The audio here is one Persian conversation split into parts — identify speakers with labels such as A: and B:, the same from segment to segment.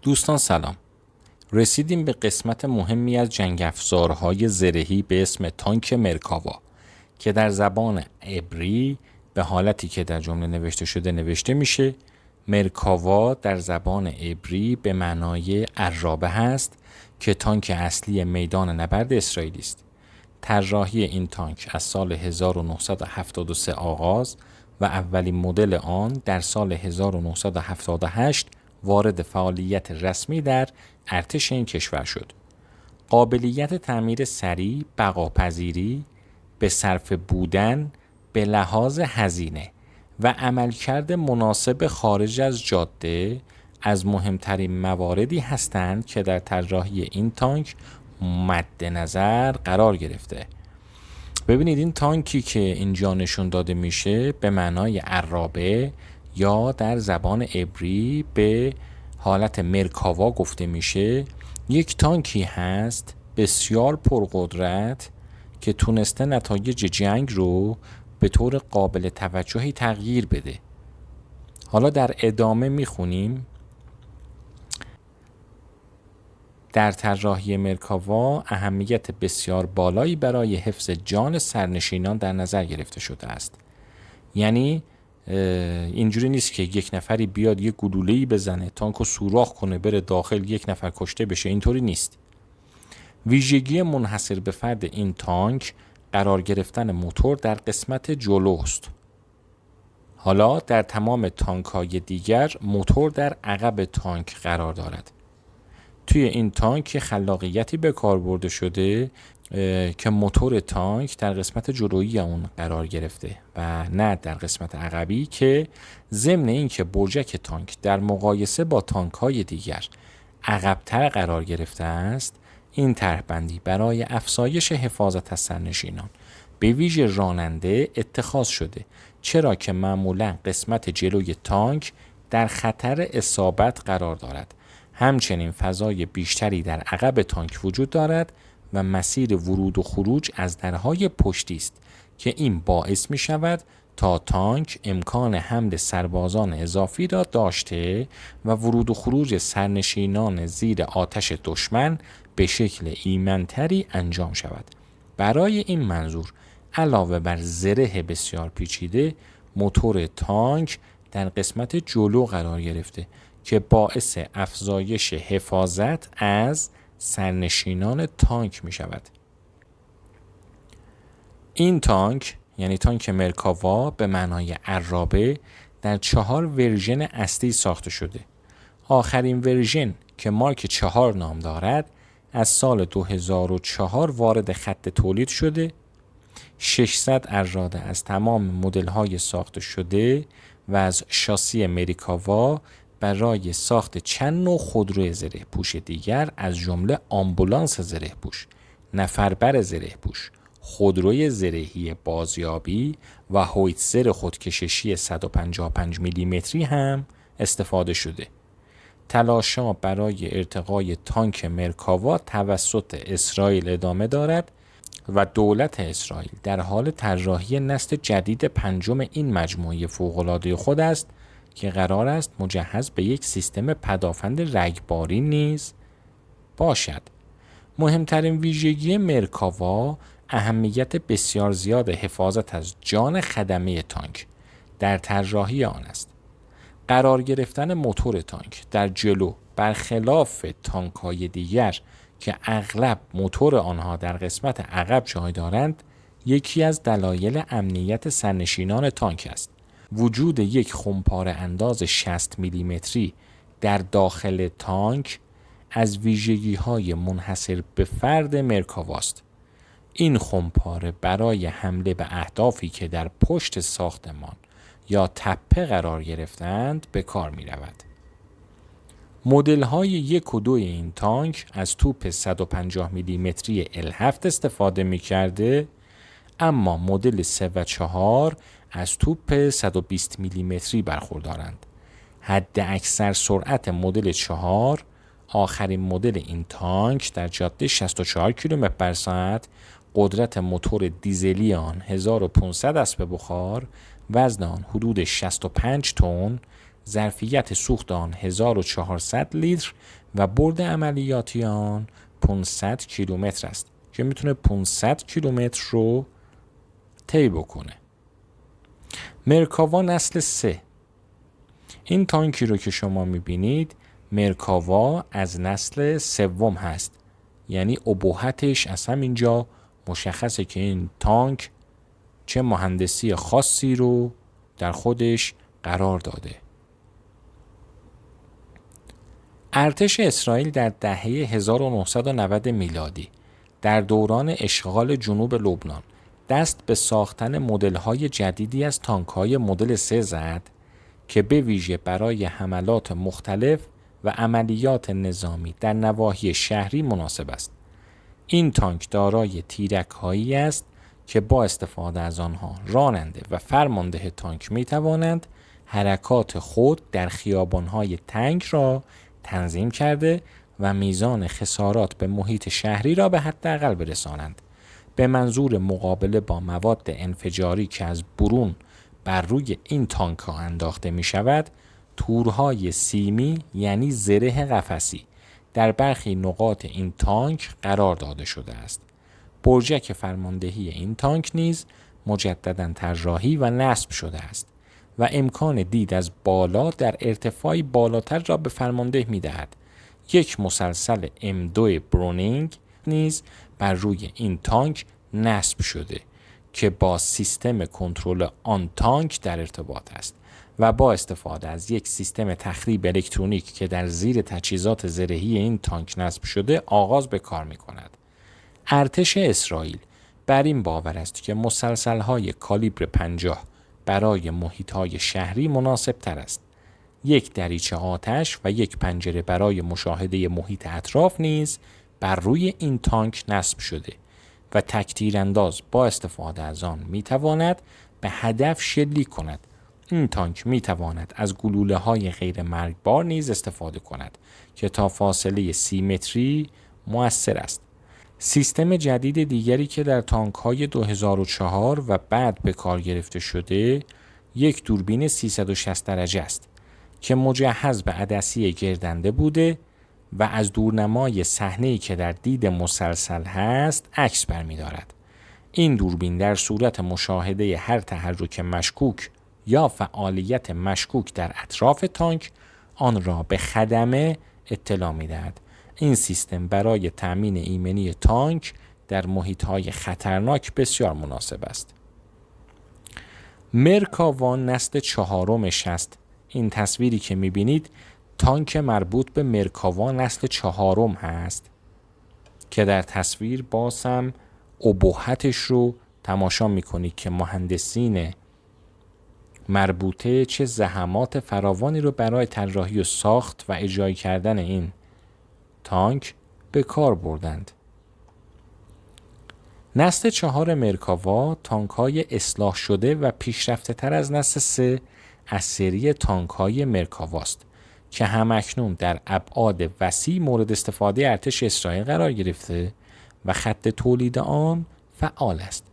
A: دوستان سلام. رسیدیم به قسمت مهمی از جنگ افزارهای زرهی به اسم تانک مرکاوا که در زبان عبری به حالتی که در جمله نوشته شده نوشته میشه. مرکاوا در زبان عبری به معنای عرابه هست که تانک اصلی میدان نبرد اسرائیلی است. طراحی این تانک از سال 1973 آغاز و اولین مدل آن در سال 1978 وارد فعالیت رسمی در ارتش این کشور شد. قابلیت تعمیر سریع، بقاپذیری، به صرفه بودن به لحاظ هزینه و عملکرد مناسب خارج از جاده از مهمترین مواردی هستند که در طراحی این تانک مد نظر قرار گرفته. ببینید این تانکی که اینجا نشون داده میشه به معنای عرابه یا در زبان عبری به حالت مرکاوا گفته میشه. یک تانکی هست بسیار پرقدرت که تونسته نتایج جنگ رو به طور قابل توجهی تغییر بده. حالا در ادامه میخونیم در طراحی مرکاوا اهمیت بسیار بالایی برای حفظ جان سرنشینان در نظر گرفته شده است. یعنی اینجوری نیست که یک نفری بیاد یک گلوله‌ای بزنه، تانکو سوراخ کنه، بره داخل، یک نفر کشته بشه. اینطوری نیست. ویژگی منحصر به فرد این تانک قرار گرفتن موتور در قسمت جلوست. حالا در تمام تانک‌های دیگر موتور در عقب تانک قرار دارد. توی این تانک خلاقیتی به کار برده شده که موتور تانک در قسمت جلویی اون قرار گرفته و نه در قسمت عقبی، که ضمن این که برجک تانک در مقایسه با تانک‌های دیگر عقب‌تر قرار گرفته است، این طرح‌بندی برای افزایش حفاظت از سرنشینان به ویژه راننده اتخاذ شده، چرا که معمولاً قسمت جلوی تانک در خطر اصابت قرار دارد. همچنین فضای بیشتری در عقب تانک وجود دارد و مسیر ورود و خروج از درهای پشتی است که این باعث می شود تا تانک امکان حمل سربازان اضافی را داشته و ورود و خروج سرنشینان زیر آتش دشمن به شکل ایمن‌تری انجام شود. برای این منظور علاوه بر زره بسیار پیچیده، موتور تانک در قسمت جلو قرار گرفته که باعث افزایش حفاظت از سرنشینان تانک می شود. این تانک یعنی تانک مرکاوا به معنای عرابه در 4 ورژن اصلی ساخته شده. آخرین ورژن که مارک 4 نام دارد از سال 2004 وارد خط تولید شده. 600 اراده از تمام مدل‌های ساخته شده و از شاسی مرکاوا برای ساخت چند نوع خودروی زره پوش دیگر از جمله آمبولانس زره پوش، نفربر زره پوش، خودروی زرهی بازیابی و هویتزر خودکششی 155 میلیمتری هم استفاده شده. تلاش‌ها برای ارتقای تانک مرکاوا توسط اسرائیل ادامه دارد و دولت اسرائیل در حال طراحی نسل جدید 5 این مجموعه فوق‌العاده خود است که قرار است مجهز به یک سیستم پدافند رگباری نیز باشد. مهمترین ویژگی مرکاوا اهمیت بسیار زیاد حفاظت از جان خدمه تانک در طراحی آن است. قرار گرفتن موتور تانک در جلو برخلاف تانک‌های دیگر که اغلب موتور آنها در قسمت عقب جای دارند، یکی از دلایل امنیت سرنشینان تانک است. وجود یک خمپاره انداز 60 میلیمتری در داخل تانک از ویژگی‌های منحصر به فرد مرکاواست. این خمپاره برای حمله به اهدافی که در پشت ساختمان یا تپه قرار گرفتند به کار می رود. مدل‌های 1 و 2 این تانک از توپ 150 میلیمتری L7 استفاده می کرده، اما مدل 3 و 4 از توپ 120 میلیمتری برخوردارند. حد اکثر سرعت مدل 4 آخرین مدل این تانک در جاده 64 کیلومتر بر ساعت، قدرت موتور دیزلی آن 1500 اسب بخار، وزن آن حدود 65 تن، ظرفیت سوخت آن 1400 لیتر و برد عملیاتی آن 500 کیلومتر است که میتونه 500 کیلومتر رو طی بکنه. مرکاوا نسل 3. این تانکی رو که شما میبینید مرکاوا از نسل 3 هست، یعنی ابهتش از همینجا مشخصه که این تانک چه مهندسی خاصی رو در خودش قرار داده. ارتش اسرائیل در دهه 1990 میلادی در دوران اشغال جنوب لبنان دست به ساختن مدل‌های جدیدی از تانک‌های مدل 3 زد که به ویژه برای حملات مختلف و عملیات نظامی در نواحی شهری مناسب است. این تانک دارای تیرک‌هایی است که با استفاده از آنها راننده و فرمانده تانک می‌توانند حرکات خود در خیابان‌های تنگ را تنظیم کرده و میزان خسارات به محیط شهری را به حداقل برسانند. به منظور مقابله با مواد انفجاری که از برون بر روی این تانک ها انداخته می شود، تورهای سیمی یعنی زره قفسی در برخی نقاط این تانک قرار داده شده است. برجک فرماندهی این تانک نیز مجددا طراحی و نصب شده است و امکان دید از بالا در ارتفاعی بالاتر را به فرمانده می دهد. یک مسلسل M2 برونینگ نیز بر روی این تانک نصب شده که با سیستم کنترل آن تانک در ارتباط است و با استفاده از یک سیستم تخریب الکترونیک که در زیر تجهیزات زرهی این تانک نصب شده آغاز به کار می کند. ارتش اسرائیل بر این باور است که مسلسل‌های کالیبر 50 برای محیط‌های شهری مناسب تر است. یک دریچه آتش و یک پنجره برای مشاهده محیط اطراف نیز بر روی این تانک نصب شده و تک‌تیرانداز با استفاده از آن می‌تواند به هدف شلیک کند. این تانک می‌تواند از گلوله‌های غیر مرگبار نیز استفاده کند که تا فاصله 30 متری مؤثر است. سیستم جدید دیگری که در تانک‌های 2004 و بعد به کار گرفته شده یک دوربین 360 درجه است که مجهز به عدسی گردنده بوده و از دورنمای صحنه‌ای که در دید مسلسل هست عکس برمی‌دارد. این دوربین در صورت مشاهده هر تحرک مشکوک یا فعالیت مشکوک در اطراف تانک آن را به خدمه اطلاع می‌دهد. این سیستم برای تأمین ایمنی تانک در محیط‌های خطرناک بسیار مناسب است. مرکاوا نسل 4 است. این تصویری که می‌بینید تانک مربوط به مرکاوا نسل 4 هست که در تصویر باز هم ابهتش رو تماشا می‌کنید که مهندسین مربوطه چه زحمات فراوانی رو برای طراحی و ساخت و اجرایی کردن این تانک به کار بردند. نسل 4 مرکاوا تانک‌های اصلاح شده و پیشرفته تر از نسل 3 از سری تانک‌های مرکاواست که همکنون در ابعاد وسیع مورد استفاده ارتش اسرائیل قرار گرفته و خط تولید آن فعال است.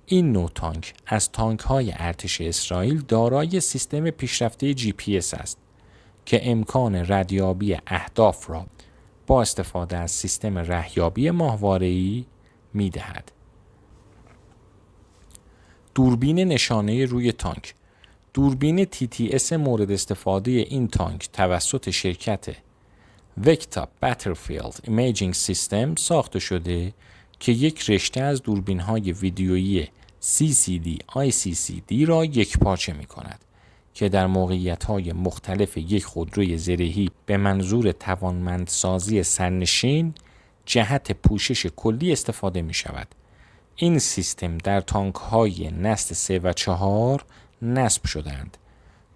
A: این نوع تانک از تانک‌های ارتش اسرائیل دارای سیستم پیشرفته GPS است که امکان ردیابی اهداف را با استفاده از سیستم رهیابی ماهواره‌ای می‌دهد. دوربین نشانه روی تانک. دوربین TTS مورد استفاده این تانک توسط شرکت وکتا باترفیلد ایمیجینگ سیستم ساخته شده که یک رشته از دوربین‌های ویدیویی CCD ICCD را یکپارچه می‌کند که در موقعیت‌های مختلف یک خودروی زرهی به منظور توانمندسازی سرنشین جهت پوشش کلی استفاده می‌شود. این سیستم در تانک‌های نسل 3 و 4 نصب شدند.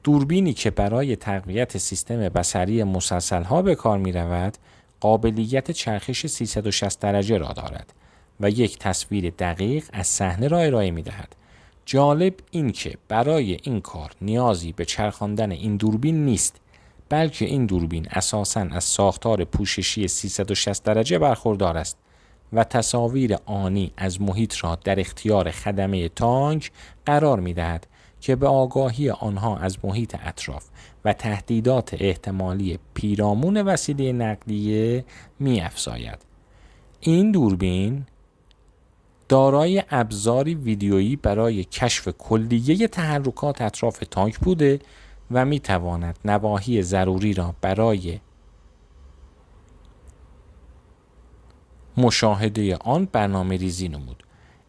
A: دوربینی که برای تقویت سیستم بصری مسلسل‌ها به کار می‌رود، قابلیت چرخش 360 درجه را دارد و یک تصویر دقیق از صحنه را ارائه می‌دهد. جالب این که برای این کار نیازی به چرخاندن این دوربین نیست، بلکه این دوربین اساساً از ساختار پوششی 360 درجه برخوردار است و تصاویر آنی از محیط را در اختیار خدمه تانک قرار می‌دهد که به آگاهی آنها از محیط اطراف و تهدیدات احتمالی پیرامون وسیله نقلیه می‌افزاید. این دوربین دارای ابزاری ویدیویی برای کشف کلیه تحرکات اطراف تانک بوده و می‌تواند نواحی ضروری را برای مشاهده آن برنامه ریزی نمود.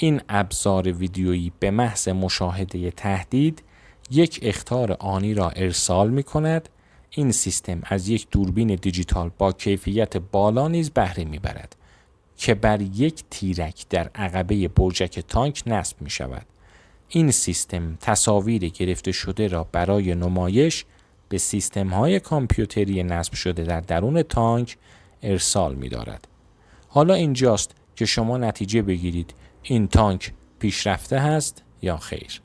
A: این ابزار ویدیویی به محض مشاهده تهدید یک اخطار آنی را ارسال می کند. این سیستم از یک دوربین دیجیتال با کیفیت بالا نیز بهره می برد که بر یک تیرک در عقبه برجک تانک نصب می شود. این سیستم تصاویر گرفته شده را برای نمایش به سیستم های کامپیوتری نصب شده در درون تانک ارسال می دارد. حالا اینجاست که شما نتیجه بگیرید این تانک پیشرفته هست یا خیر.